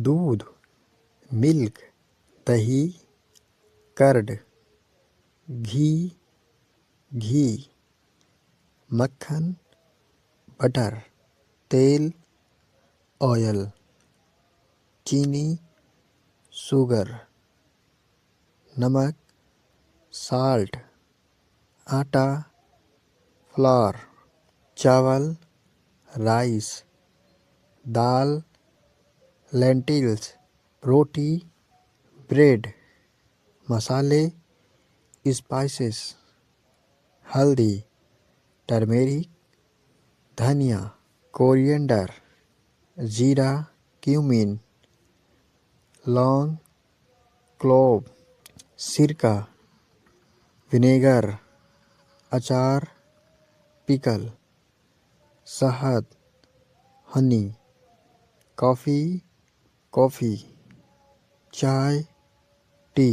دودھ، ملک، دہی، کرڈ، گھی، مکھن، بٹر، تیل، آئل، چینی، شوگر، نمک، سالٹ، آٹا، فلار، چاول، رائس، دال، لینٹلز، روٹی، بریڈ، مسالے، اسپائسز، ہلدی، ٹرمیرک، دھنیا، کورینڈر، زیرہ، کیومن، لونگ، کلوو، سرکہ، ونیگر، اچار، پکل، شہد، ہنی، کافی، چائے، ٹی۔